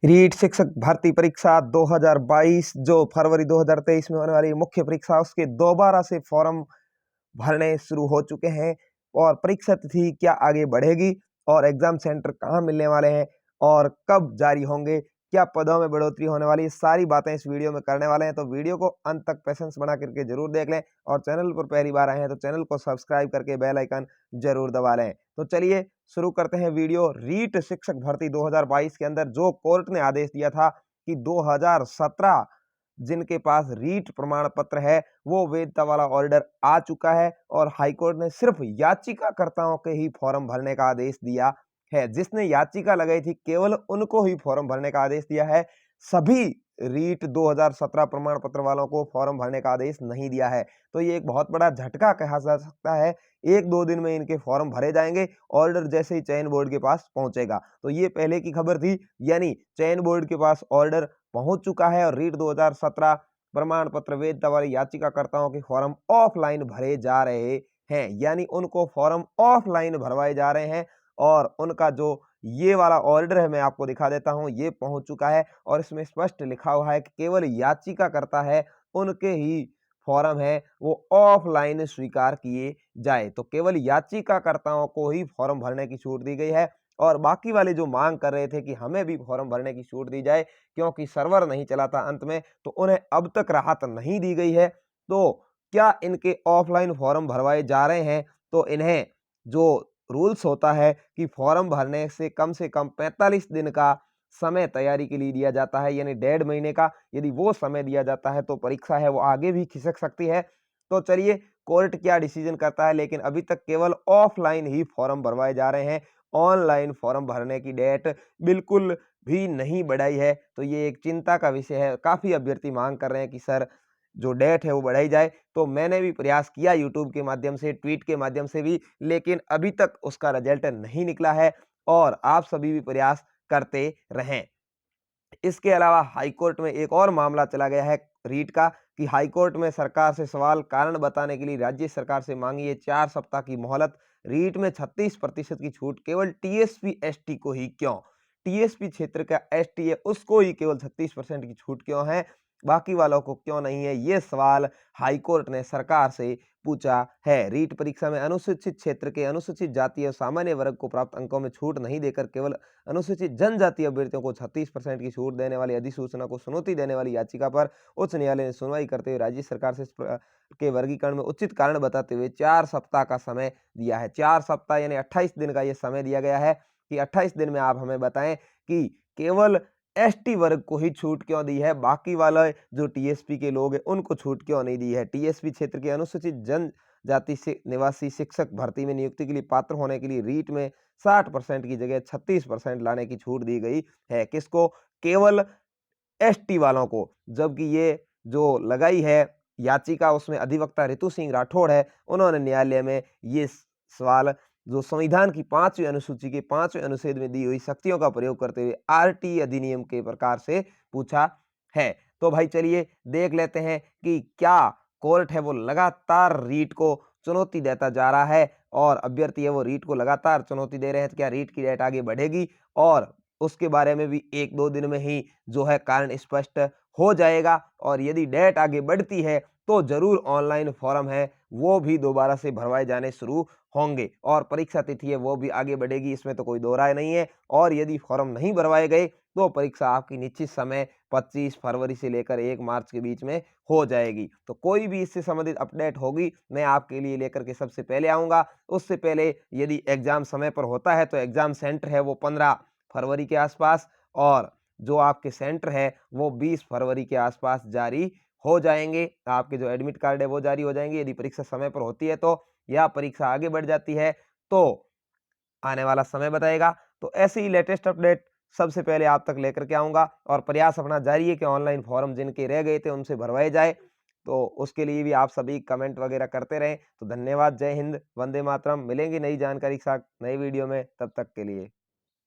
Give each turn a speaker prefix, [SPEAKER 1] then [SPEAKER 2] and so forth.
[SPEAKER 1] रीट शिक्षक भर्ती परीक्षा 2022 जो फरवरी 2023 में होने वाली मुख्य परीक्षा उसके दोबारा से फॉर्म भरने शुरू हो चुके हैं। और परीक्षा तिथि क्या आगे बढ़ेगी और एग्जाम सेंटर कहाँ मिलने वाले हैं और कब जारी होंगे, क्या पदों में बढ़ोतरी होने वाली है, सारी बातें इस वीडियो में करने वाले हैं। तो वीडियो को अंत तक पेशेंस बना करके जरूर देख लें और चैनल पर पहली बार आए हैं तो चैनल को सब्सक्राइब करके बेल आइकन जरूर दबा लें। तो चलिए शुरू करते हैं वीडियो। रीट शिक्षक भर्ती 2022 के अंदर जो कोर्ट ने आदेश दिया था कि 2017 जिनके पास रीट प्रमाण पत्र है वो वैधता वाला ऑर्डर आ चुका है और हाईकोर्ट ने सिर्फ याचिकाकर्ताओं के ही फॉर्म भरने का आदेश दिया है। जिसने याचिका लगाई थी केवल उनको ही फॉर्म भरने का आदेश दिया है। सभी रीट 2017 प्रमाण पत्र वालों को फॉर्म भरने का आदेश नहीं दिया है। तो ये एक बहुत बड़ा झटका कहा जा सकता है। एक दो दिन में इनके फॉर्म भरे जाएंगे, ऑर्डर जैसे ही चयन बोर्ड के पास पहुंचेगा। तो ये पहले की खबर थी, यानी चयन बोर्ड के पास ऑर्डर पहुंच चुका है और रीट 2017 प्रमाण पत्र वैधता वाले याचिकाकर्ताओं के फॉर्म ऑफलाइन भरे जा रहे हैं, यानी उनको फॉर्म ऑफलाइन भरवाए जा रहे हैं। और उनका जो ये वाला ऑर्डर है मैं आपको दिखा देता हूं, ये पहुंच चुका है और इसमें स्पष्ट लिखा हुआ है कि केवल याचिकाकर्ता है उनके ही फॉर्म है वो ऑफलाइन स्वीकार किए जाए। तो केवल याचिकाकर्ताओं को ही फॉर्म भरने की छूट दी गई है और बाकी वाले जो मांग कर रहे थे कि हमें भी फॉर्म भरने की छूट दी जाए क्योंकि सर्वर नहीं चला था अंत में, तो उन्हें अब तक राहत नहीं दी गई है। तो क्या इनके ऑफलाइन फॉर्म भरवाए जा रहे हैं तो इन्हें जो रूल्स होता है कि फॉर्म भरने से कम 45 दिन का समय तैयारी के लिए दिया जाता है, यानी 1.5 महीने का यदि वो समय दिया जाता है तो परीक्षा है वो आगे भी खिसक सकती है। तो चलिए कोर्ट क्या डिसीजन करता है, लेकिन अभी तक केवल ऑफलाइन ही फॉर्म भरवाए जा रहे हैं। ऑनलाइन फॉर्म भरने की डेट बिल्कुल भी नहीं बढ़ाई है। तो ये एक चिंता का विषय है। काफी अभ्यर्थी मांग कर रहे हैं कि सर जो डेट है वो बढ़ाई जाए। तो मैंने भी प्रयास किया यूट्यूब के माध्यम से, ट्वीट के माध्यम से भी, लेकिन अभी तक उसका रिजल्ट नहीं निकला है और आप सभी भी प्रयास करते रहें। इसके अलावा हाईकोर्ट में एक और मामला चला गया है रीट का कि हाईकोर्ट में सरकार से सवाल कारण बताने के लिए राज्य सरकार से मांगी है 4 सप्ताह की मोहलत। रीट में 36% की छूट केवल टीएसपी एसटी को ही क्यों? टीएसपी क्षेत्र का एसटी है उसको ही केवल 36% की छूट क्यों है, बाकी वालों को क्यों नहीं है? ये सवाल हाईकोर्ट ने सरकार से पूछा है। रीट परीक्षा में अनुसूचित क्षेत्र के अनुसूचित जाति और सामान्य वर्ग को प्राप्त अंकों में छूट नहीं देकर केवल अनुसूचित जनजाति अभ्यर्थियों को 36% की छूट देने वाली अधिसूचना को चुनौती देने वाली याचिका पर उच्च न्यायालय ने सुनवाई करते हुए राज्य सरकार से इस के वर्गीकरण में उचित कारण बताते हुए 4 सप्ताह का समय दिया है। 4 सप्ताह यानी 28 दिन का ये समय दिया गया है कि 28 दिन में आप हमें बताएं कि केवल एसटी वर्ग को ही छूट क्यों दी है, बाकी वाले जो टीएसपी के लोग हैं उनको छूट क्यों नहीं दी है। टीएसपी क्षेत्र के अनुसूचित जनजाति से निवासी शिक्षक भर्ती में नियुक्ति के लिए पात्र होने के लिए रीट में 60% की जगह 36% लाने की छूट दी गई है। किसको? केवल एसटी वालों को। जबकि ये जो लगाई है याचिका उसमें अधिवक्ता रितु सिंह राठौड़ है, उन्होंने न्यायालय में ये सवाल जो संविधान की 5वीं अनुसूची के 5वें अनुच्छेद में दी हुई शक्तियों का प्रयोग करते हुए आरटी अधिनियम के प्रकार से पूछा है। तो भाई चलिए देख लेते हैं कि क्या कोर्ट है वो लगातार रीट को चुनौती देता जा रहा है और अभ्यर्थी है वो रीट को लगातार चुनौती दे रहे हैं। तो क्या रीट की डेट आगे बढ़ेगी और उसके बारे में भी 1-2 दिन में ही जो है कारण स्पष्ट हो जाएगा। और यदि डेट आगे बढ़ती है तो जरूर ऑनलाइन फॉर्म है वो भी दोबारा से भरवाए जाने शुरू होंगे और परीक्षा तिथि है वो भी आगे बढ़ेगी, इसमें तो कोई दो राय नहीं है। और यदि फॉर्म नहीं भरवाए गए तो परीक्षा आपकी निश्चित समय 25 फरवरी से लेकर 1 मार्च के बीच में हो जाएगी। तो कोई भी इससे संबंधित अपडेट होगी मैं आपके लिए लेकर के सबसे पहले आऊंगा। उससे पहले यदि एग्जाम समय पर होता है तो एग्जाम सेंटर है वो 15 फरवरी के आसपास और जो आपके सेंटर है वो 20 फरवरी के आसपास जारी हो जाएंगे। आपके जो एडमिट कार्ड है वो जारी हो जाएंगे। यदि परीक्षा समय पर होती है तो, या परीक्षा आगे बढ़ जाती है तो आने वाला समय बताएगा। तो ऐसे ही लेटेस्ट अपडेट सबसे पहले आप तक लेकर के आऊंगा और प्रयास अपना जारी है कि ऑनलाइन फॉर्म जिनके रह गए थे उनसे भरवाए जाए। तो उसके लिए भी आप सभी कमेंट वगैरह करते रहें। तो धन्यवाद। जय हिंद, वंदे मातरम। मिलेंगे नई जानकारी के साथ नई वीडियो में, तब तक के लिए।